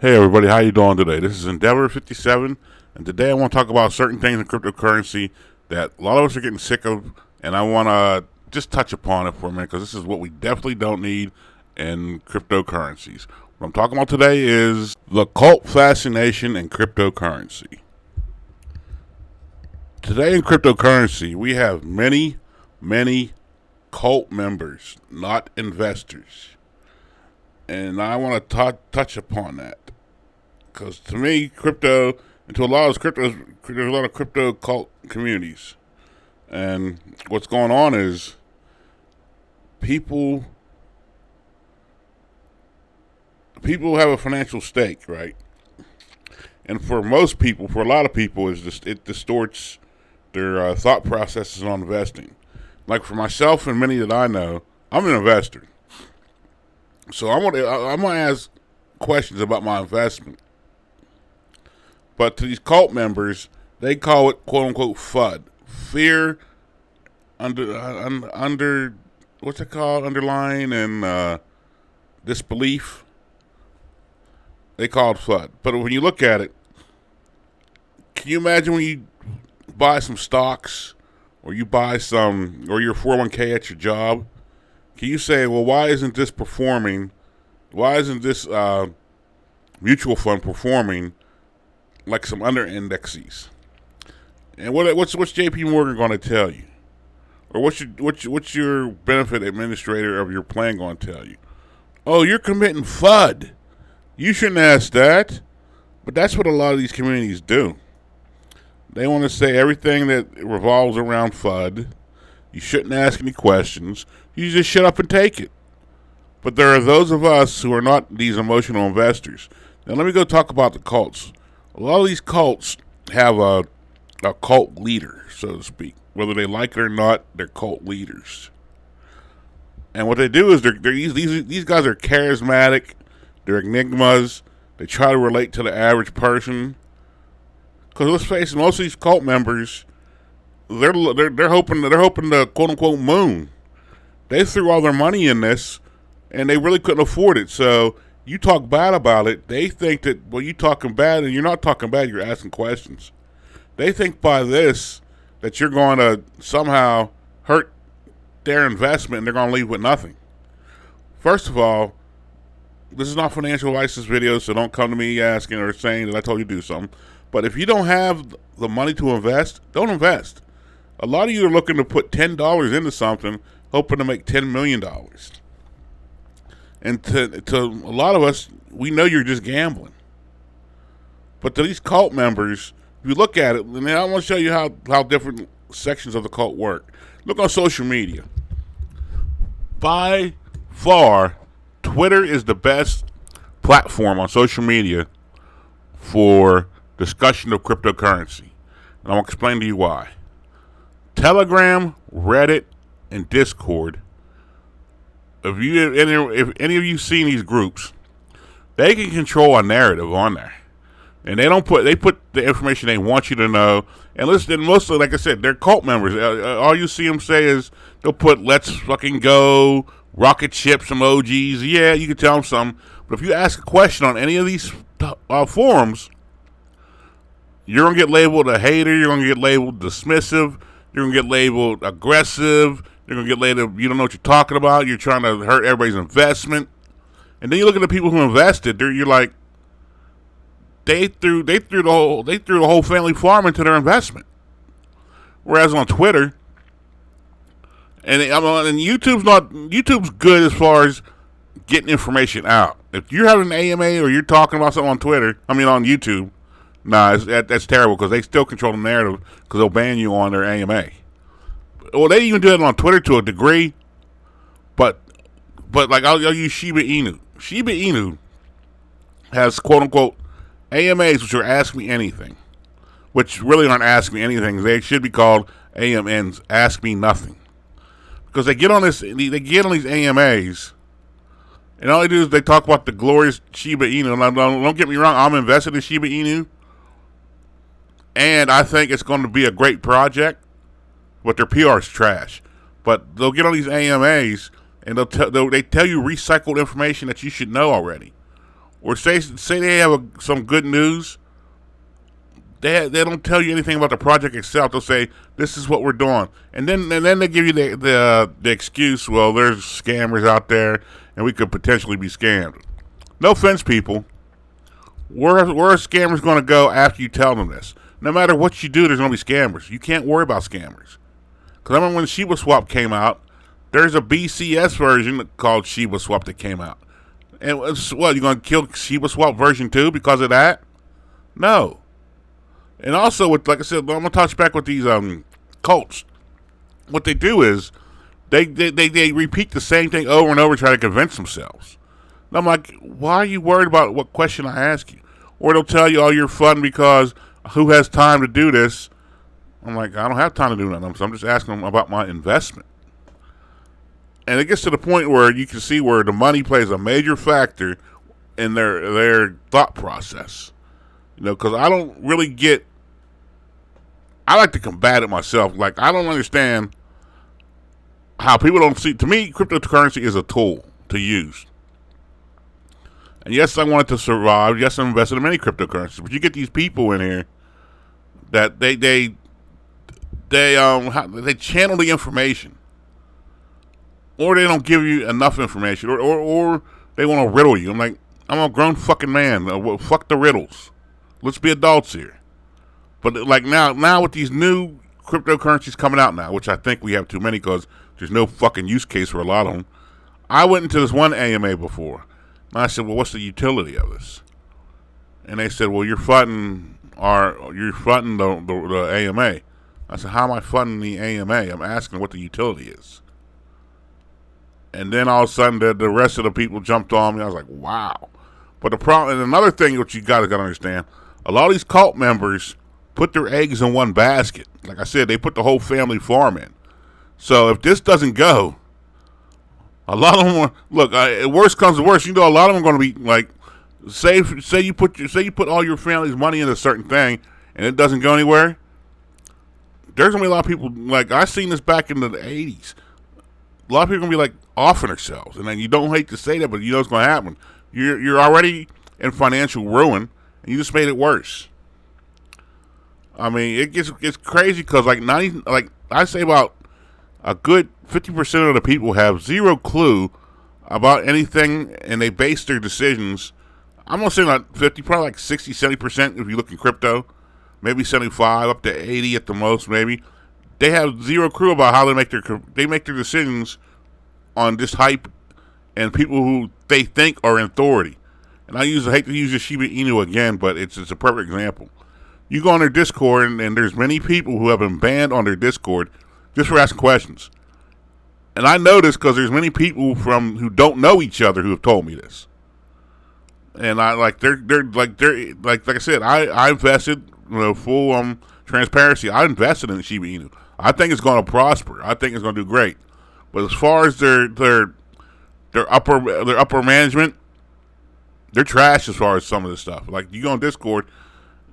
Hey everybody, how you doing today? This is Endeavor 57, and today I want to talk about certain things in cryptocurrency that a lot of us are getting sick of, and I want to just touch upon it for a minute because this is what we definitely don't need in cryptocurrencies. What I'm talking about today is the cult fascination in cryptocurrency. Today in cryptocurrency, we have many cult members, not investors. And I want to touch upon that. Because to me, crypto, and to a lot of crypto, there's a lot of crypto cult communities. And what's going on is people have a financial stake, right? And for most people, for a lot of people, it distorts their thought processes on investing. Like for myself and many that I know, I'm an investor. So I'm gonna ask questions about my investment. But to these cult members, they call it quote unquote FUD. Fear under what's it called? Underlying and disbelief. They call it FUD. But when you look at it, can you imagine when you buy some stocks or you buy or your 401k at your job? Can you say, well, why isn't this performing? Why isn't this mutual fund performing like some under indexes? And what's JP Morgan going to tell you? Or what's your benefit administrator of your plan going to tell you? Oh, you're committing FUD. You shouldn't ask that. But that's what a lot of these communities do. They want to say everything that revolves around FUD. You shouldn't ask any questions. You just shut up and take it. But there are those of us who are not these emotional investors. Now let me go talk about the cults. A lot of these cults have a cult leader, so to speak. Whether they like it or not, they're cult leaders. And what they do is these guys are charismatic. They're enigmas. They try to relate to the average person. Because let's face it, most of these cult members, they're hoping to quote unquote moon. They threw all their money in this, and they really couldn't afford it. So you talk bad about it, they think that, well, you talking bad, and you're not talking bad, you're asking questions. They think by this that you're going to somehow hurt their investment, and they're going to leave with nothing. First of all, this is not financial license video, so don't come to me asking or saying that I told you to do something. But if you don't have the money to invest, don't invest. A lot of you are looking to put $10 into something, hoping to make $10 million. And to a lot of us, we know you're just gambling. But to these cult members, if you look at it, and I want to show you how different sections of the cult work. Look on social media. By far, Twitter is the best platform on social media for discussion of cryptocurrency. And I'll explain to you why. Telegram, Reddit, and Discord. If any of you seen these groups, they can control a narrative on there, and they put the information they want you to know. And listen, mostly, like I said, they're cult members. All you see them say is they'll put "Let's fucking go," rocket ships, emojis. Yeah, you can tell them something. But if you ask a question on any of these forums, you're gonna get labeled a hater. You're gonna get labeled dismissive. You're gonna get labeled aggressive. You're going to get labeled, you don't know what you're talking about. You're trying to hurt everybody's investment. And then you look at the people who invested. You're like, they threw the whole family farm into their investment. Whereas on Twitter, and YouTube's good as far as getting information out. If you're having an AMA or you're talking about something on on YouTube, that's terrible because they still control the narrative because they'll ban you on their AMA. Well, they even do it on Twitter to a degree, but like I'll use Shiba Inu. Shiba Inu has quote unquote AMAs, which are Ask Me Anything, which really aren't Ask Me Anything. They should be called AMNs, Ask Me Nothing, because they get on these AMAs, and all they do is they talk about the glorious Shiba Inu. And don't get me wrong, I'm invested in Shiba Inu, and I think it's going to be a great project. But their PR is trash. But they'll get on these AMAs and they tell you recycled information that you should know already. or say they have some good news. They don't tell you anything about the project itself. They'll say this is what we're doing, and then they give you the excuse. Well, there's scammers out there, and we could potentially be scammed. No offense, people. Where are scammers going to go after you tell them this? No matter what you do, there's going to be scammers. You can't worry about scammers. Because I remember when Shiba Swap came out, there's a BCS version called Shiba Swap that came out. And what, you going to kill Shiba Swap version 2 because of that? No. And also, with, like I said, I'm going to touch back with these cults. What they do is they repeat the same thing over and over, try to convince themselves. And I'm like, why are you worried about what question I ask you? Or they'll tell you, oh, you're fun because who has time to do this? I'm like, I don't have time to do nothing, so I'm just asking them about my investment. And it gets to the point where you can see where the money plays a major factor in their thought process. You know, because I don't really get. I like to combat it myself. Like, I don't understand how people don't see. To me, cryptocurrency is a tool to use. And yes, I want it to survive. Yes, I'm invested in many cryptocurrencies. But you get these people in here that they channel the information, or they don't give you enough information, or they want to riddle you. I'm like, I'm a grown fucking man. Fuck the riddles. Let's be adults here. But like now with these new cryptocurrencies coming out now, which I think we have too many because there's no fucking use case for a lot of them. I went into this one AMA before, and I said, well, what's the utility of this? And they said, well, you're funding the AMA. I said, how am I funding the AMA? I'm asking what the utility is. And then all of a sudden, the rest of the people jumped on me. I was like, wow. But the problem, and another thing which you guys got to understand, a lot of these cult members put their eggs in one basket. Like I said, they put the whole family farm in. So if this doesn't go, a lot of them look. Worst comes to worst, you know, a lot of them are going to be like, say you put all your family's money into a certain thing, and it doesn't go anywhere. There's going to be a lot of people, like, I seen this back in the 80s. A lot of people are going to be, like, offing themselves. And then you don't hate to say that, but you know what's going to happen. You're already in financial ruin, and you just made it worse. I mean, it gets crazy because, like, I say about a good 50% of the people have zero clue about anything, and they base their decisions. I'm going to say not 50, probably like 60, 70% if you look in crypto. Maybe 75, up to 80 at the most, maybe. They have zero clue about how they make their decisions on this hype and people who they think are in authority. And I hate to use the Shiba Inu again, but it's a perfect example. You go on their Discord, and there's many people who have been banned on their Discord just for asking questions. And I know this because there's many people who don't know each other who have told me this. And I like I said, I invested, you know, full transparency. I invested in Shiba Inu. I think it's going to prosper. I think it's going to do great. But as far as their upper management, they're trash as far as some of this stuff. Like, you go on Discord,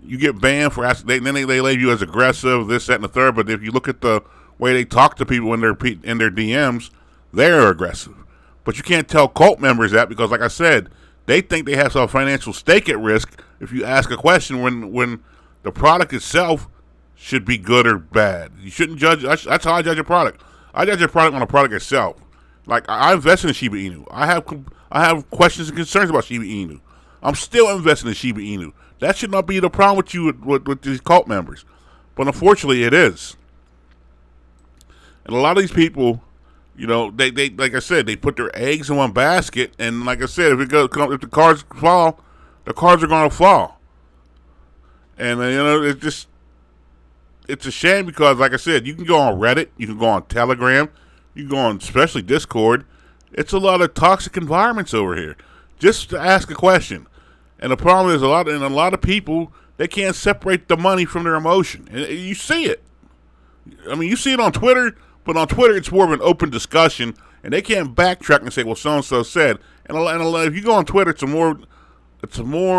you get banned for asking. Then they label you as aggressive, this, that, and the third. But if you look at the way they talk to people in their DMs, they're aggressive. But you can't tell cult members that because, like I said, they think they have some financial stake at risk if you ask a question when the product itself should be good or bad. You shouldn't judge. That's how I judge a product. I judge a product on the product itself. Like, I invest in Shiba Inu. I have questions and concerns about Shiba Inu. I'm still investing in Shiba Inu. That should not be the problem with you with these cult members. But unfortunately, it is. And a lot of these people, you know, they like I said, they put their eggs in one basket. And like I said, if the cards fall, the cards are going to fall. And you know, it's a shame because, like I said, you can go on Reddit, you can go on Telegram, you can go on especially Discord. It's a lot of toxic environments over here just to ask a question. And the problem is a lot of people, they can't separate the money from their emotion. And you see it. I mean, you see it on Twitter, but on Twitter it's more of an open discussion, and they can't backtrack and say, well, so-and-so said. And if you go on Twitter, it's a more,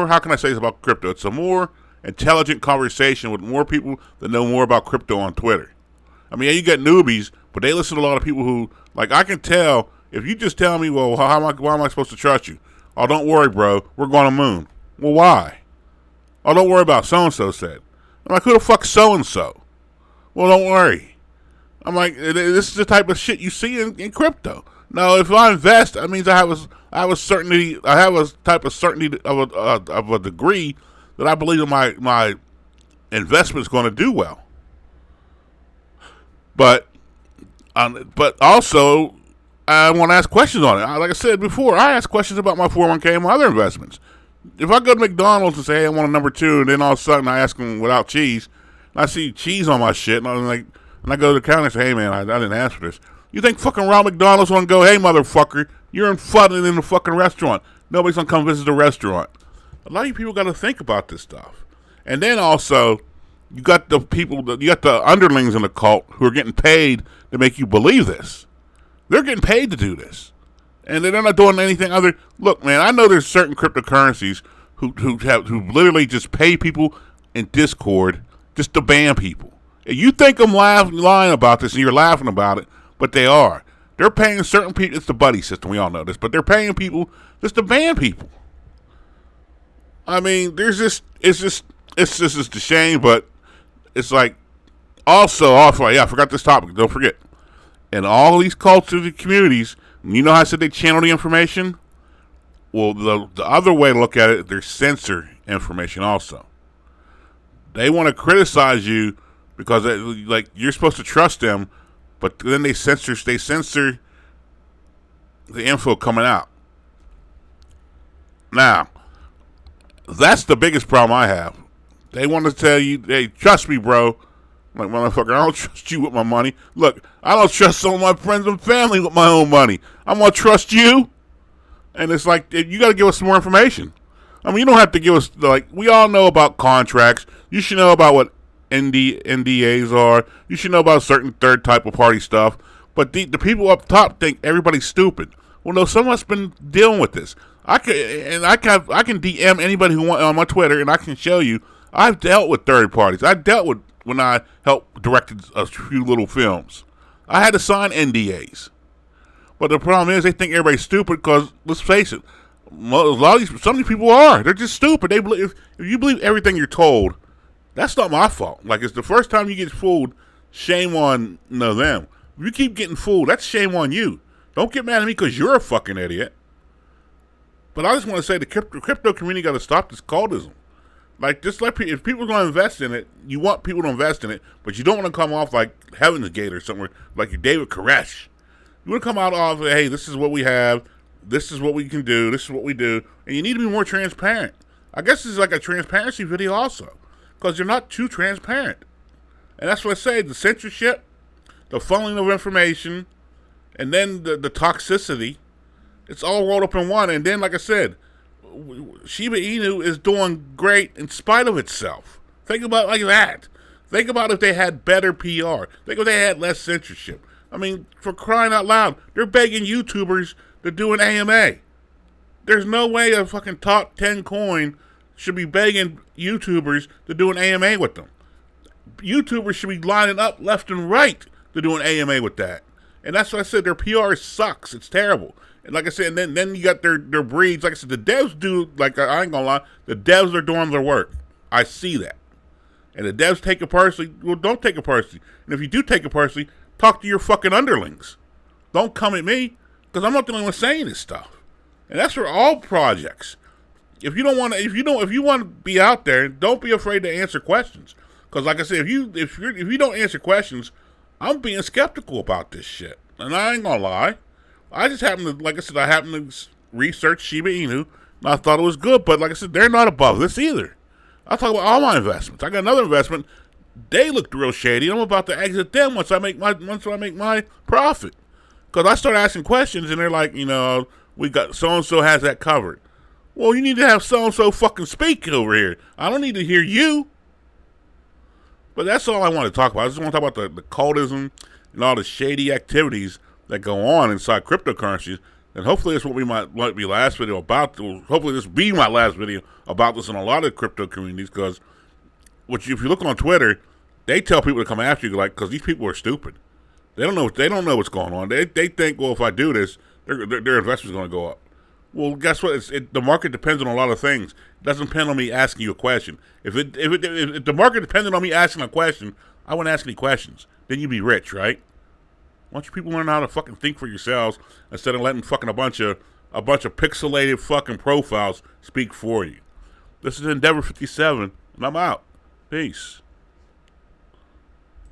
how can I say this about crypto? It's a more intelligent conversation with more people that know more about crypto on Twitter. I mean, yeah, you got newbies, but they listen to a lot of people who, like, I can tell, if you just tell me, well, why am I supposed to trust you? Oh, don't worry, bro. We're going to the moon. Well, why? Oh, don't worry about so-and-so said. I'm like, who the fuck's so-and-so? Well, don't worry. I'm like, this is the type of shit you see in crypto. Now, if I invest, that means I have a certainty. I have a type of certainty of a degree that I believe that my investment is going to do well. But also, I want to ask questions on it. Like I said before, I ask questions about my 401k and my other investments. If I go to McDonald's and say, hey, I want a number 2, and then all of a sudden I ask them without cheese, and I see cheese on my shit, and I'm like, and I go to the counter and say, hey, man, I didn't ask for this. You think fucking Ronald McDonald's gonna go, hey, motherfucker, you're in the fucking restaurant. Nobody's gonna come visit the restaurant. A lot of you people got to think about this stuff. And then also, you got the underlings in the cult who are getting paid to make you believe this. They're getting paid to do this. And they're not doing anything other. Look, man, I know there's certain cryptocurrencies who literally just pay people in Discord just to ban people. And you think I'm lying about this and you're laughing about it, but they are. They're paying certain people. It's the buddy system. We all know this, but they're paying people just to ban people. I mean, it's just a shame, but it's like also, yeah, I forgot this topic. Don't forget. In all these culture communities, you know how I said they channel the information? Well, the other way to look at it, they censor information also. They want to criticize you because you're supposed to trust them, but then they censor the info coming out. Now, that's the biggest problem I have. They want to tell you, hey, trust me, bro. I'm like, motherfucker, I don't trust you with my money. Look, I don't trust some of my friends and family with my own money. I'm going to trust you. And it's like, you got to give us some more information. I mean, you don't have to give us, we all know about contracts. You should know about what NDAs are. You should know about certain third type of party stuff. But the people up top think everybody's stupid. Well, no, someone's been dealing with this. I can DM anybody who wants on my Twitter, and I can show you. I've dealt with third parties. I dealt with when I helped directed a few little films. I had to sign NDAs. But the problem is they think everybody's stupid because, let's face it, some of these people are. They're just stupid. They believe, if you believe everything you're told, that's not my fault. Like, it's the first time you get fooled, shame on them. If you keep getting fooled, that's shame on you. Don't get mad at me because you're a fucking idiot. But I just want to say the crypto community got to stop this cultism. Like, just if people are going to invest in it, you want people to invest in it, but you don't want to come off like Heaven's Gate or somewhere, like you're David Koresh. You want to come out off, hey, this is what we have, this is what we can do, this is what we do, and you need to be more transparent. I guess this is like a transparency video also, because you're not too transparent. And that's what I say, the censorship, the funneling of information, and then the toxicity, it's all rolled up in one. And then, like I said, Shiba Inu is doing great in spite of itself. Think about it like that. Think about if they had better PR. Think if they had less censorship. I mean, for crying out loud, they're begging YouTubers to do an AMA. There's no way a fucking top 10 coin should be begging YouTubers to do an AMA with them. YouTubers should be lining up left and right to do an AMA with that. And that's what I said, their PR sucks. It's terrible. And like I said, and then you got their breeds. Like I said, the devs do, like, I ain't gonna lie, the devs are doing their work. I see that. And the devs take it personally. Well, don't take it personally. And if you do take it personally, talk to your fucking underlings. Don't come at me, because I'm not the only one saying this stuff. And that's for all projects. If you want to be out there, don't be afraid to answer questions. Because like I said, if you don't answer questions, I'm being skeptical about this shit. And I ain't gonna lie. I just happen to, like I said, to research Shiba Inu, and I thought it was good. But like I said, they're not above this either. I talk about all my investments. I got another investment. They looked real shady. I'm about to exit them once I make my profit. Because I start asking questions, and they're like, we got so-and-so has that covered. Well, you need to have so-and-so fucking speak over here. I don't need to hear you. But that's all I want to talk about. I just want to talk about the cultism and all the shady activities that go on inside cryptocurrencies. And hopefully this will be my last video about this. Hopefully this will be my last video about this in a lot of crypto communities, because if you look on Twitter, they tell people to come after you, like, because these people are stupid. They don't know what's going on. They think, well, if I do this, their investment's going to go up. Well, guess what? The market depends on a lot of things. It doesn't depend on me asking you a question. If the market depended on me asking a question, I wouldn't ask any questions. Then you'd be rich, right? Why don't you people learn how to fucking think for yourselves instead of letting fucking a bunch of pixelated fucking profiles speak for you? This is Endeavor 57, and I'm out. Peace.